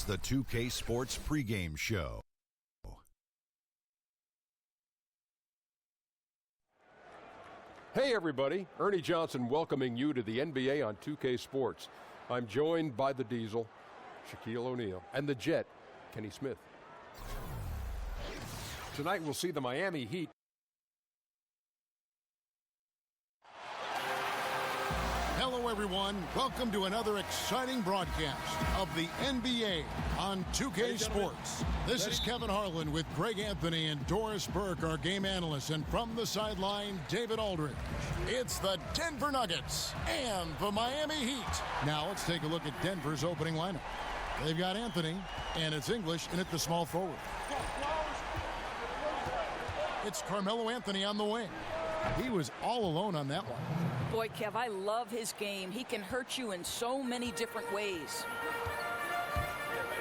It's the 2K Sports pregame show. Hey everybody, Ernie Johnson welcoming you to the NBA on 2K Sports. I'm joined by the Diesel, Shaquille O'Neal, and the Jet, Kenny Smith. Tonight we'll see the Miami Heat. Hello everyone, welcome to another exciting broadcast of the NBA on 2K Sports. This is Kevin Harlan with Greg Anthony and Doris Burke, our game analysts, and from the sideline, David Aldridge. It's the Denver Nuggets and the Miami Heat. Now let's take a look at Denver's opening lineup. They've got Anthony, and it's English in at the small forward. It's Carmelo Anthony on the wing. He was all alone on that one. Boy, Kev, I love his game. He can hurt you in so many different ways.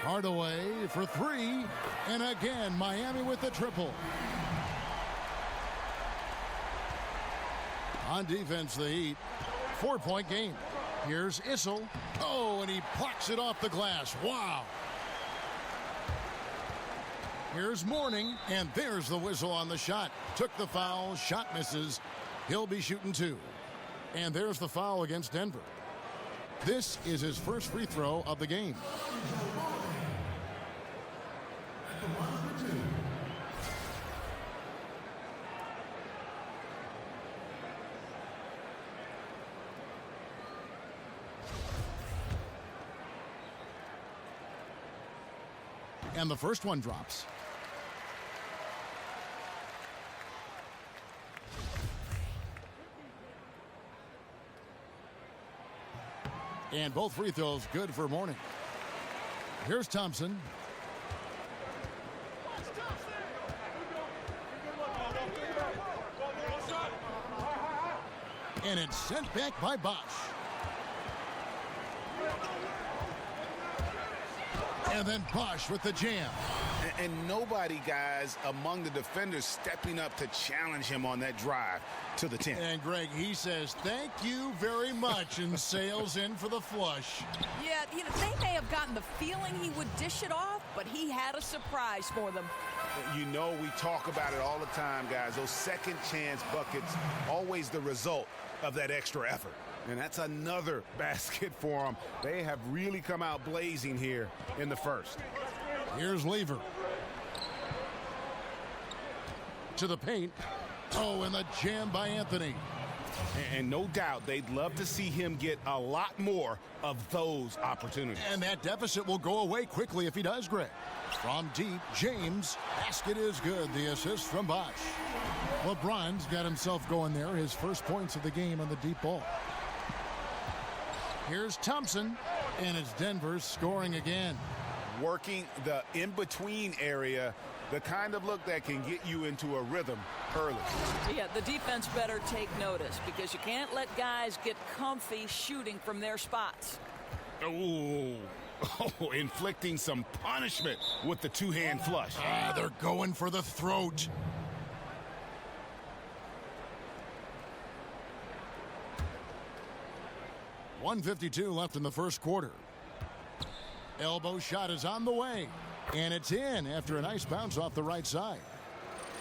Hardaway for three, and again, Miami with the triple. On defense, the Heat, 4-point game. Here's Issel. Oh, and he plucks it off the glass. Wow. Here's Mourning, and there's the whistle on the shot. Took the foul, shot misses. He'll be shooting two. And there's the foul against Denver. This is his first free throw of the game. And the first one drops. And both free throws good for Mourning. Here's Thompson. And it's sent back by Bosh. And then Bosh with the jam. And nobody, guys, among the defenders stepping up to challenge him on that drive to the 10. And Greg, he says, thank you very much, and sails in for the flush. Yeah, they may have gotten the feeling he would dish it off, but he had a surprise for them. You know, we talk about it all the time, guys. Those second chance buckets, always the result of that extra effort. And that's another basket for them. They have really come out blazing here in the first. Here's Lever. To the paint. Oh, and the jam by Anthony. And no doubt they'd love to see him get a lot more of those opportunities. And that deficit will go away quickly if he does, Greg. From deep, James. Basket is good. The assist from Bosh. LeBron's got himself going there. His first points of the game on the deep ball. Here's Thompson. And it's Denver scoring again. Working the in-between area, the kind of look that can get you into a rhythm early. Yeah, the defense better take notice because you can't let guys get comfy shooting from their spots. Oh, inflicting some punishment with the two-hand flush. They're going for the throat. .152 left in the first quarter. Elbow shot is on the way. And it's in after a nice bounce off the right side.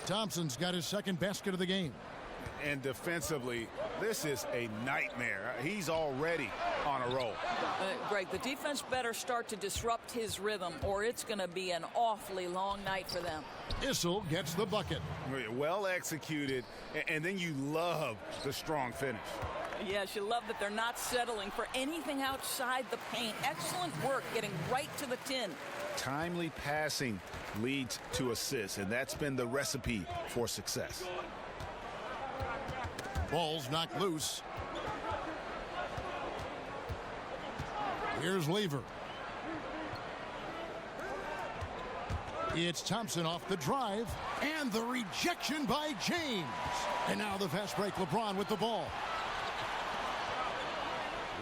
Thompson's got his second basket of the game. And defensively, this is a nightmare. He's already on a roll. Greg, the defense better start to disrupt his rhythm or it's going to be an awfully long night for them. Issel gets the bucket. Well executed, and then you love the strong finish. Yes, you love that they're not settling for anything outside the paint. Excellent work getting right to the tin. Timely passing leads to assists, and that's been the recipe for success. Ball's knocked loose. Here's Lever. It's Thompson off the drive, and the rejection by James. And now the fast break, LeBron with the ball.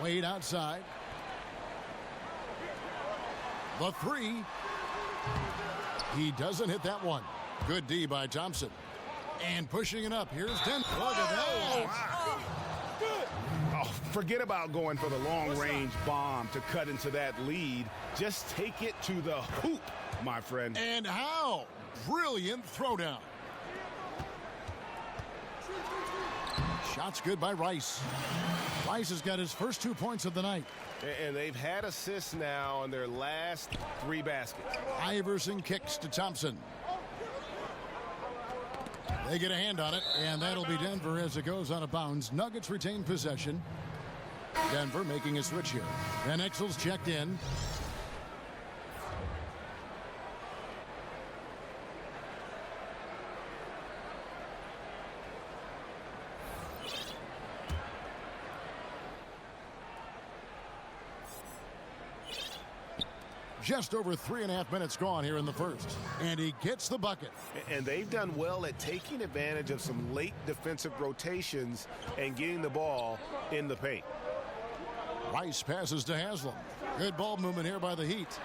Wade outside. The three. He doesn't hit that one. Good D by Thompson. And pushing it up. Here's Denver. Look at that. forget about going for the long-range bomb to cut into that lead. Just take it to the hoop, my friend. And how? Brilliant throwdown. Shots good by Rice. Rice has got his first 2 points of the night. And they've had assists now on their last 3 baskets. Iverson kicks to Thompson. They get a hand on it, and that'll be Denver as it goes out of bounds. Nuggets retain possession. Denver making a switch here. Van Exel's checked in. Just over 3.5 minutes gone here in the first. And he gets the bucket. And they've done well at taking advantage of some late defensive rotations and getting the ball in the paint. Rice passes to Haslam. Good ball movement here by the Heat.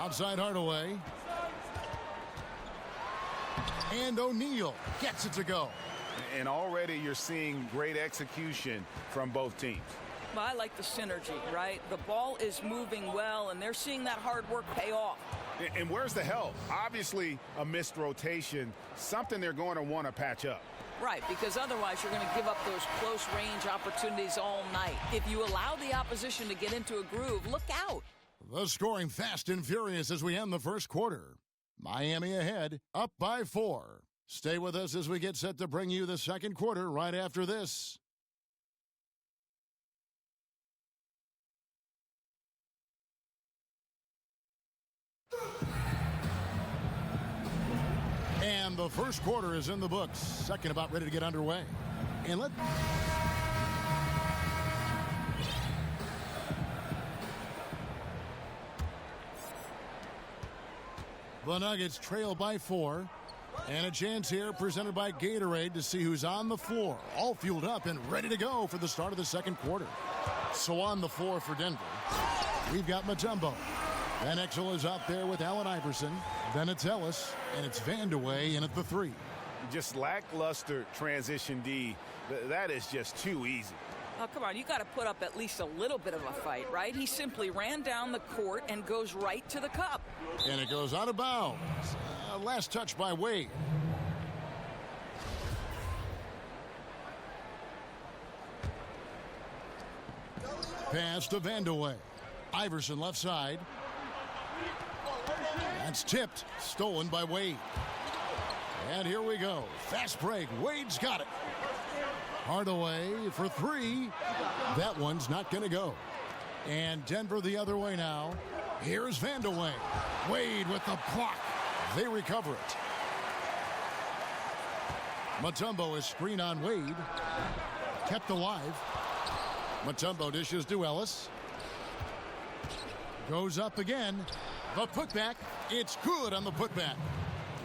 Outside Hardaway. And O'Neal gets it to go. And already you're seeing great execution from both teams. Well, I like the synergy, right? The ball is moving well, and they're seeing that hard work pay off. And where's the help? Obviously, a missed rotation, something they're going to want to patch up. Right, because otherwise you're going to give up those close-range opportunities all night. If you allow the opposition to get into a groove, look out. The scoring fast and furious as we end the first quarter. Miami ahead, up by 4. Stay with us as we get set to bring you the second quarter right after this. And the first quarter is in the books. Second about ready to get underway. And the Nuggets trail by 4. And a chance here presented by Gatorade to see who's on the floor. All fueled up and ready to go for the start of the second quarter. So on the floor for Denver, we've got Mutombo. Van Exel is out there with Allen Iverson. Then it's Ellis, and it's Vandeweghe in at the 3. Just lackluster transition D. That is just too easy. Oh, come on, you got to put up at least a little bit of a fight, right? He simply ran down the court and goes right to the cup. And it goes out of bounds. Last touch by Wade. Pass to Vandeweghe. Iverson left side. That's tipped. Stolen by Wade. And here we go. Fast break. Wade's got it. Hardaway for 3. That one's not going to go. And Denver the other way now. Here's Vandeweghe. Wade with the block. They recover it. Mutombo is screen on Wade. Kept alive. Mutombo dishes to Ellis. Goes up again. The putback. It's good on the putback.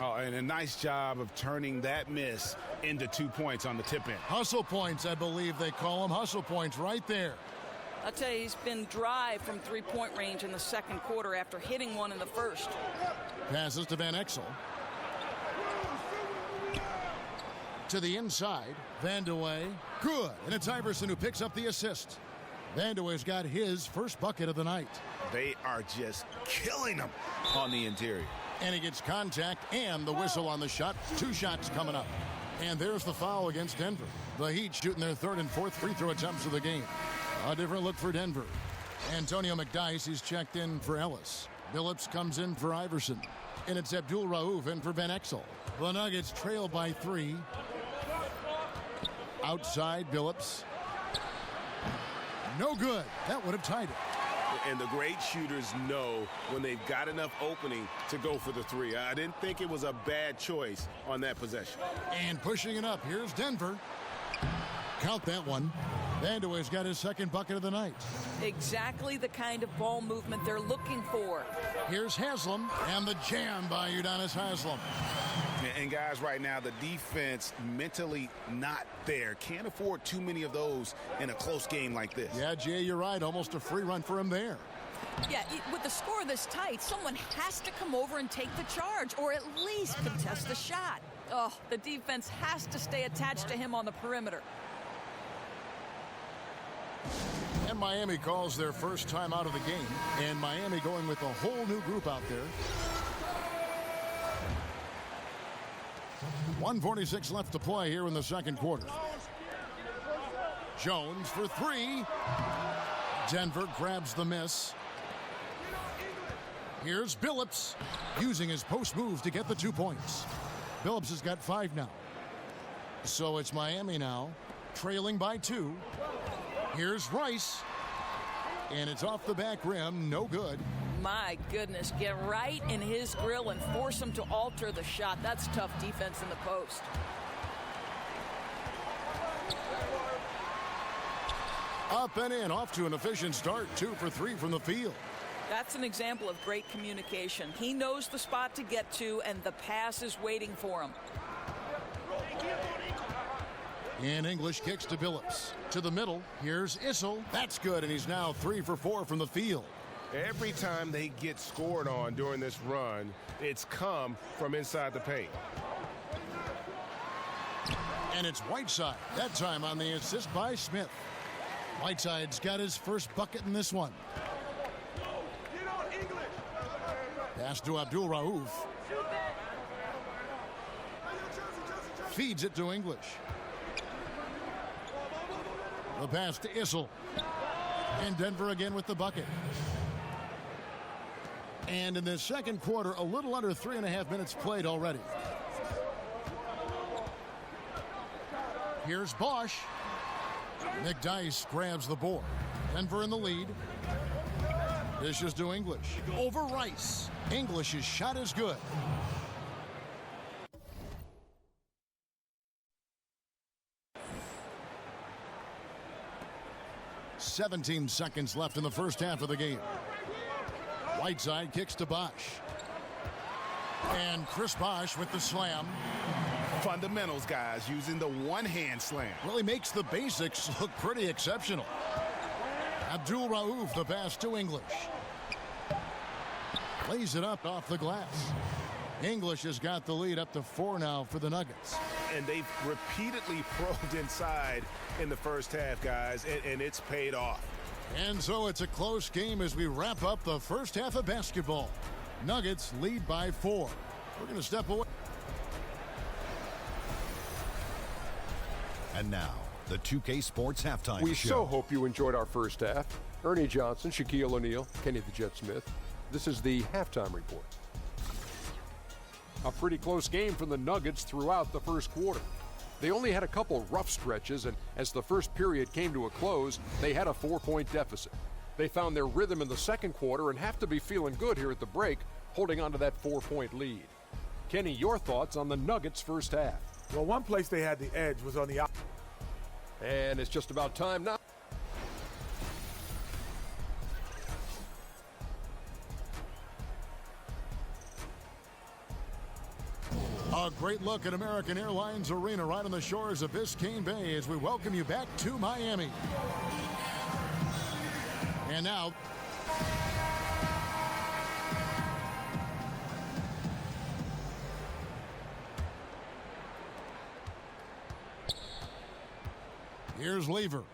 Oh, and a nice job of turning that miss into 2 points on the tip-in. Hustle points, I believe they call them. Hustle points right there. I'll tell you, he's been dry from three-point range in the second quarter after hitting one in the first. Passes to Van Exel. To the inside. Vandeweghe. Good. And it's Iverson who picks up the assist. Vandeweghe's got his first bucket of the night. They are just killing them on the interior. And he gets contact and the whistle on the shot. 2 shots coming up. And there's the foul against Denver. The Heat shooting their 3rd and 4th free throw attempts of the game. A different look for Denver. Antonio McDyess, he's checked in for Ellis. Billups comes in for Iverson. And it's Abdul Rauf in for Van Exel. The Nuggets trail by 3. Outside Billups. No good. That would have tied it. And the great shooters know when they've got enough opening to go for the 3. I didn't think it was a bad choice on that possession. And pushing it up. Here's Denver. Count that one. Vandeweghe's got his second bucket of the night. Exactly the kind of ball movement they're looking for. Here's Haslam. And the jam by Udonis Haslam. And guys, right now, the defense mentally not there. Can't afford too many of those in a close game like this. Yeah, Jay, you're right. Almost a free run for him there. Yeah, with the score this tight, someone has to come over and take the charge or at least contest the shot. Oh, the defense has to stay attached to him on the perimeter. And Miami calls their first time out of the game. And Miami going with a whole new group out there. 1:46 left to play here in the second quarter. Jones for three. Denver grabs the miss. Here's Billups using his post move to get the 2 points. Billups has got 5 now. So it's Miami now, trailing by 2. Here's Rice. And it's off the back rim, no good. My goodness, get right in his grill and force him to alter the shot. That's tough defense in the post. Up and in, off to an efficient start. 2 for 3 from the field. That's an example of great communication. He knows the spot to get to, and the pass is waiting for him. And English kicks to Billups. To the middle, here's Issel. That's good, and he's now 3 for 4 from the field. Every time they get scored on during this run, it's come from inside the paint. And it's Whiteside, that time on the assist by Smith. Whiteside's got his first bucket in this one. Pass to Abdul Rauf. Feeds it to English. The pass to Issel. And Denver again with the bucket. And in the second quarter, a little under 3.5 minutes played already. Here's Bosch. Nick Dice grabs the board. Denver in the lead. Dishes to English. Over Rice. English's shot is good. "17 seconds left in the first half of the game. Whiteside kicks to Bosch. And Chris Bosch with the slam. Fundamentals, guys, using the one-hand slam. Really makes the basics look pretty exceptional. Abdul Rauf, the pass to English. Lays it up off the glass. English has got the lead up to 4 now for the Nuggets. And they've repeatedly probed inside in the first half, guys, and it's paid off. And so it's a close game as we wrap up the first half of basketball. Nuggets lead by 4. We're going to step away. And now, the 2K Sports Halftime We Show. so hope you enjoyed our first half. Ernie Johnson, Shaquille O'Neal, Kenny the Jet Smith. This is the halftime report. A pretty close game for the Nuggets throughout the first quarter. They only had a couple rough stretches, and as the first period came to a close, they had a 4-point deficit. They found their rhythm in the second quarter and have to be feeling good here at the break, holding on to that 4-point lead. Kenny, your thoughts on the Nuggets' first half? Well, one place they had the edge was on the outside. And it's just about time now. A great look at American Airlines Arena right on the shores of Biscayne Bay as we welcome you back to Miami. And now, here's Lever.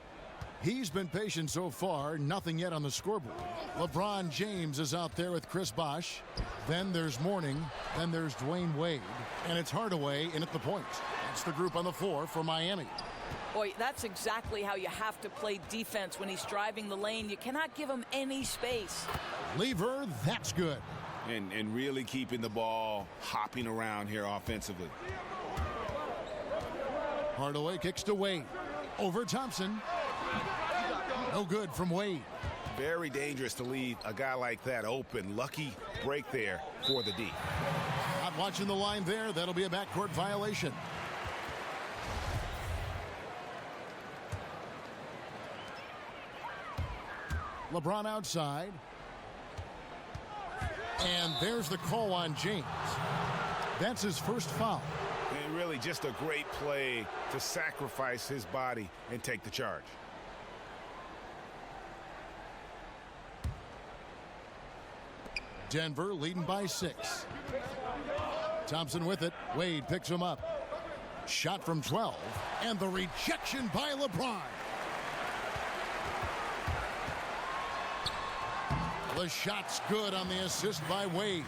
He's been patient so far, nothing yet on the scoreboard. LeBron James is out there with Chris Bosh. Then there's Mourning. Then there's Dwayne Wade. And it's Hardaway in at the point. That's the group on the floor for Miami. Boy, that's exactly how you have to play defense when he's driving the lane. You cannot give him any space. Lever, that's good. And really keeping the ball hopping around here offensively. Hardaway kicks to Wade. Over Thompson. No good from Wade. Very dangerous to leave a guy like that open. Lucky break there for the D. Not watching the line there. That'll be a backcourt violation. LeBron outside. And there's the call on James. That's his first foul. And really just a great play to sacrifice his body and take the charge. Denver leading by 6. Thompson with it. Wade picks him up. Shot from 12. And the rejection by LeBron. The shot's good on the assist by Wade.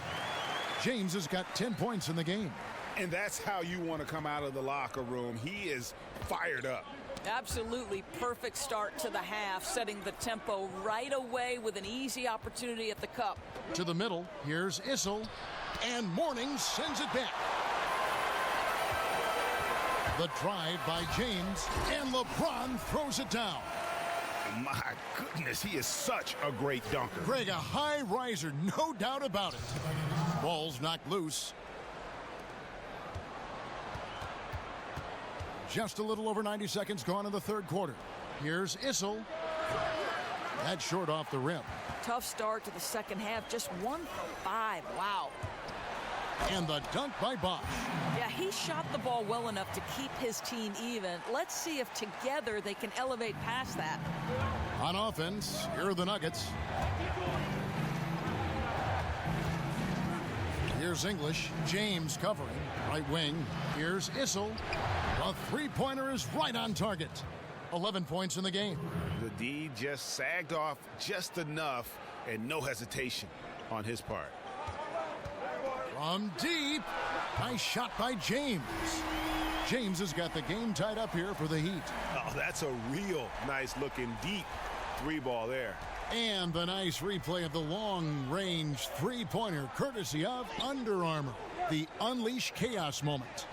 James has got 10 points in the game. And that's how you want to come out of the locker room. He is fired up. Absolutely perfect start to the half, setting the tempo right away with an easy opportunity at the cup. To the middle, here's Issel, and Mourning sends it back. The drive by James, and LeBron throws it down. My goodness, he is such a great dunker. Greg, a high riser, no doubt about it. Ball's knocked loose. Just a little over 90 seconds gone in the third quarter. Here's Issel. That's short off the rim. Tough start to the second half, just 1 for 5. Wow. And the dunk by Bosh. Yeah, he shot the ball well enough to keep his team even. Let's see if together they can elevate past that. On offense, here are the Nuggets. Here's English. James covering. Right wing. Here's Issel. A three-pointer is right on target. 11 points in the game. The D just sagged off just enough, and no hesitation on his part. From deep. Nice shot by James. James has got the game tied up here for the Heat. Oh, that's a real nice-looking deep three-ball there. And the nice replay of the long-range three-pointer, courtesy of Under Armour. The Unleash Chaos moment.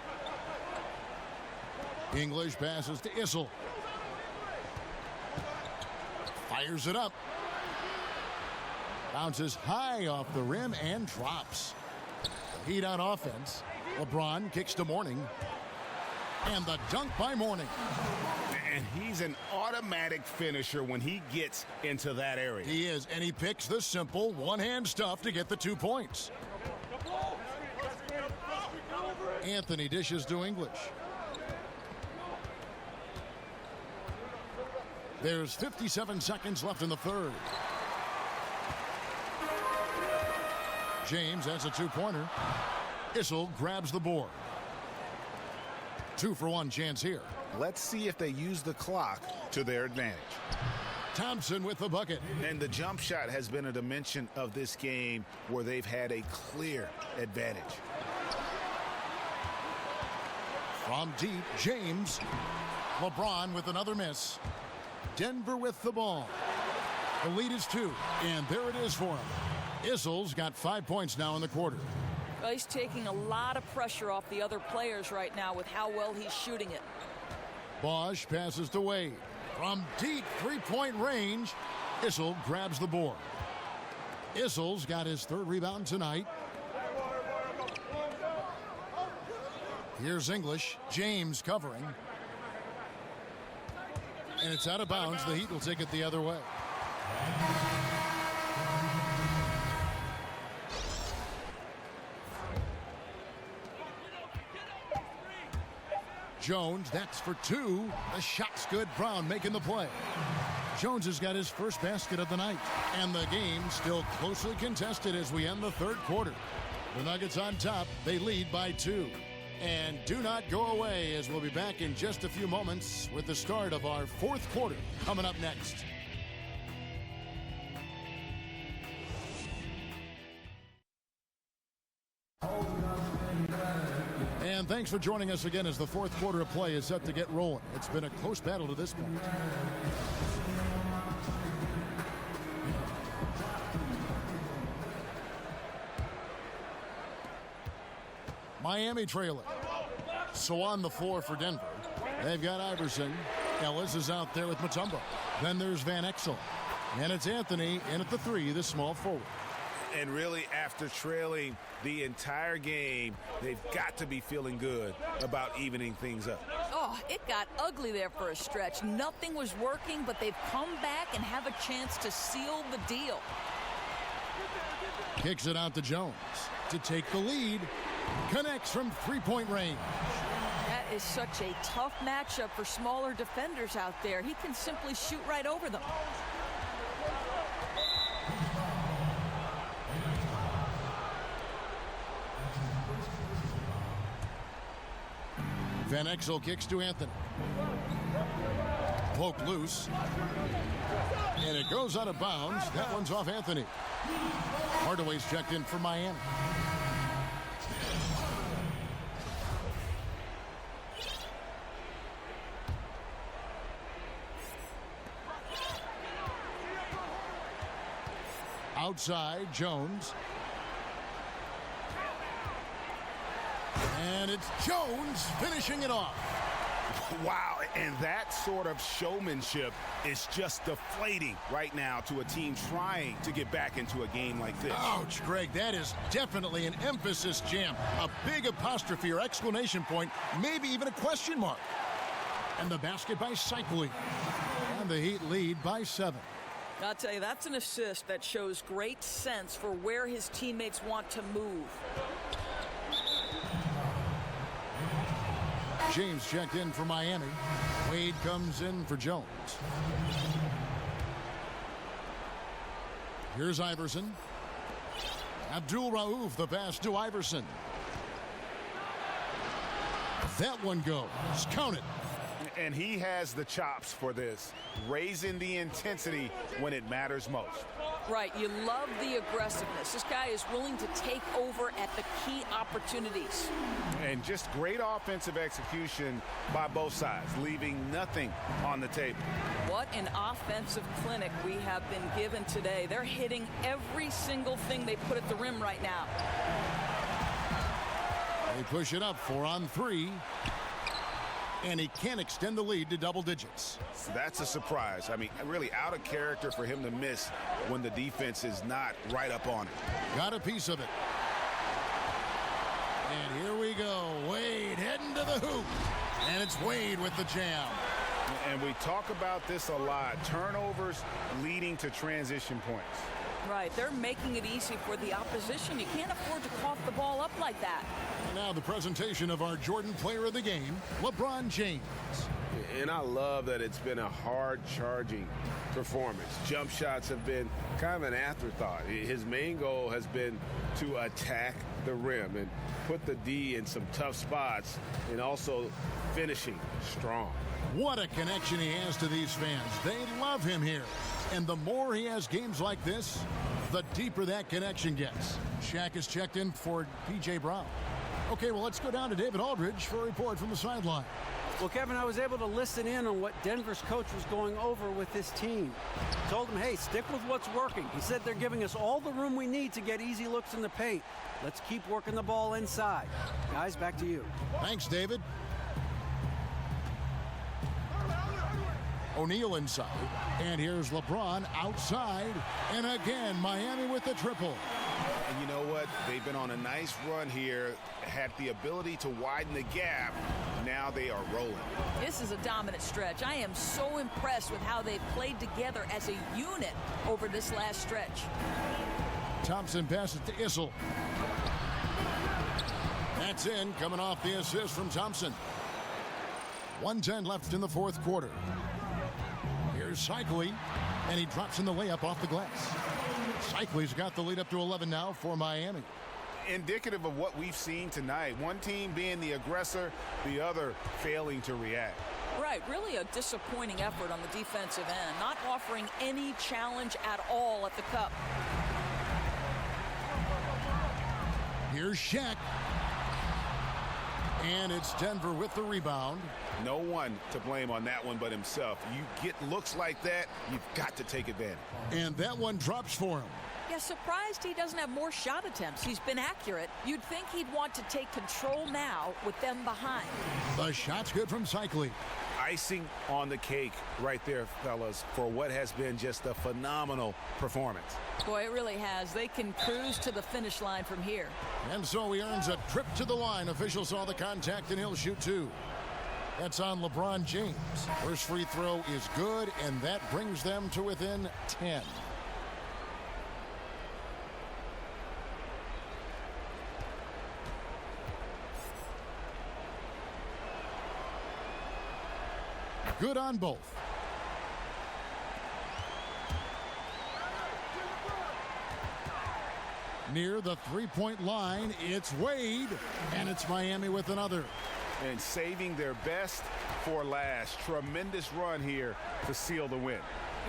English passes to Issel. Fires it up. Bounces high off the rim and drops. Heat on offense. LeBron kicks to Mourning. And the dunk by Mourning. And he's an automatic finisher when he gets into that area. He is, and he picks the simple one-hand stuff to get the 2 points. Anthony dishes to English. There's 57 seconds left in the third. James has a two-pointer. Issel grabs the board. 2-for-1 chance here. Let's see if they use the clock to their advantage. Thompson with the bucket. And the jump shot has been a dimension of this game where they've had a clear advantage. From deep, James. LeBron with another miss. Denver with the ball. The lead is 2, and there it is for him. Issel's got 5 points now in the quarter. Well, he's taking a lot of pressure off the other players right now with how well he's shooting it. Bosh passes to Wade. From deep three-point range, Issel grabs the board. Issel's got his third rebound tonight. Here's English. James covering. And it's out of bounds. The Heat will take it the other way. Jones, that's for 2. The shot's good. Brown making the play. Jones has got his first basket of the night. And the game still closely contested as we end the third quarter. The Nuggets on top. They lead by 2. And do not go away, as we'll be back in just a few moments with the start of our fourth quarter coming up next. And thanks for joining us again as the fourth quarter of play is set to get rolling. It's been a close battle to this point. Miami trailing. So on the floor for Denver, they've got Iverson. Ellis is out there with Mutombo. Then there's Van Exel. And it's Anthony in at the 3, the small forward. And really, after trailing the entire game, they've got to be feeling good about evening things up. Oh, it got ugly there for a stretch. Nothing was working, but they've come back and have a chance to seal the deal. Kicks it out to Jones to take the lead. Connects from three-point range. That is such a tough matchup for smaller defenders out there. He can simply shoot right over them. Van Exel kicks to Anthony. Poked loose. And it goes out of bounds. That one's off Anthony. Hardaway's checked in for Miami. Outside, Jones. And it's Jones finishing it off. Wow, and that sort of showmanship is just deflating right now to a team trying to get back into a game like this. Ouch, Greg, that is definitely an emphasis jam. A big apostrophe or exclamation point, maybe even a question mark. And the basket by Cycling. And the Heat lead by 7. I'll tell you, that's an assist that shows great sense for where his teammates want to move. James checked in for Miami. Wade comes in for Jones. Here's Iverson. Abdul Rauf, the pass to Iverson. That one goes. Count it. And he has the chops for this, raising the intensity when it matters most. Right, you love the aggressiveness. This guy is willing to take over at the key opportunities. And just great offensive execution by both sides, leaving nothing on the table. What an offensive clinic we have been given today. They're hitting every single thing they put at the rim right now. They push it up 4 on 3. And he can't extend the lead to double digits. So that's a surprise. I mean, really out of character for him to miss when the defense is not right up on it. Got a piece of it. And here we go. Wade heading to the hoop. And it's Wade with the jam. And we talk about this a lot. Turnovers leading to transition points. Right, they're making it easy for the opposition. You can't afford to cough the ball up like that. And now the presentation of our Jordan Player of the Game, LeBron James. And I love that it's been a hard-charging performance. Jump shots have been kind of an afterthought. His main goal has been to attack the rim and put the D in some tough spots and also finishing strong. What a connection he has to these fans. They love him here. And the more he has games like this, the deeper that connection gets. Shaq is checked in for P.J. Brown. Okay, well, let's go down to David Aldridge for a report from the sideline. Well, Kevin, I was able to listen in on what Denver's coach was going over with his team. Told him, hey, stick with what's working. He said they're giving us all the room we need to get easy looks in the paint. Let's keep working the ball inside. Guys, back to you. Thanks, David. O'Neal inside. And here's LeBron outside. And again, Miami with the triple. And you know what? They've been on a nice run here, had the ability to widen the gap. Now they are rolling. This is a dominant stretch. I am so impressed with how they've played together as a unit over this last stretch. Thompson passes to Issel. That's in, coming off the assist from Thompson. 1:10 left in the fourth quarter. Here's Cycling, and he drops in the layup off the glass. Cycling's got the lead up to 11 now for Miami. Indicative of what we've seen tonight. One team being the aggressor, the other failing to react. Right, really a disappointing effort on the defensive end, not offering any challenge at all at the cup. Here's Shaq. And it's Denver with the rebound. No one to blame on that one but himself. You get looks like that, you've got to take advantage. And that one drops for him. Yeah, surprised he doesn't have more shot attempts. He's been accurate. You'd think he'd want to take control now with them behind. The shot's good from Cycling. Icing on the cake right there, fellas, for what has been just a phenomenal performance. Boy, it really has. They can cruise to the finish line from here. And so he earns a trip to the line. Official saw the contact, and he'll shoot 2. That's on LeBron James. First free throw is good, and that brings them to within 10. Good on both. Near the three-point line, it's Wade, and it's Miami with another. and saving their best for last. Tremendous run here to seal the win.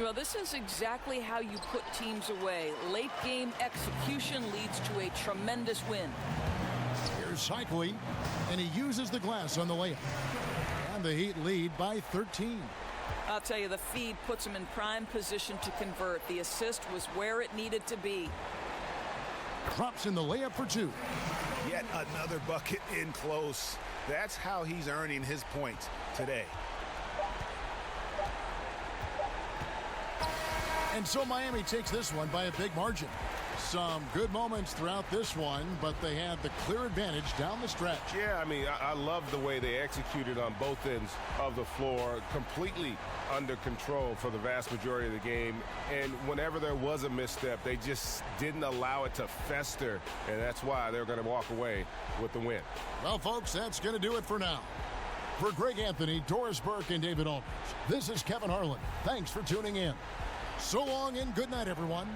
Well, this is exactly how you put teams away. Late game execution leads to a tremendous win. Here's Cycli, and he uses the glass on the layup. And the Heat lead by 13. I'll tell you, the feed puts him in prime position to convert. The assist was where it needed to be. Drops in the layup for two. Yet another bucket in close. That's how he's earning his points today. And so Miami takes this one by a big margin. Some good moments throughout this one, but they had the clear advantage down the stretch. Yeah, I mean, I love the way they executed on both ends of the floor, completely under control for the vast majority of the game. And whenever there was a misstep, they just didn't allow it to fester, and that's why they're going to walk away with the win. Well, folks, that's going to do it for now. For Greg Anthony, Doris Burke, and David Aldridge, this is Kevin Harlan. Thanks for tuning in. So long and good night, everyone.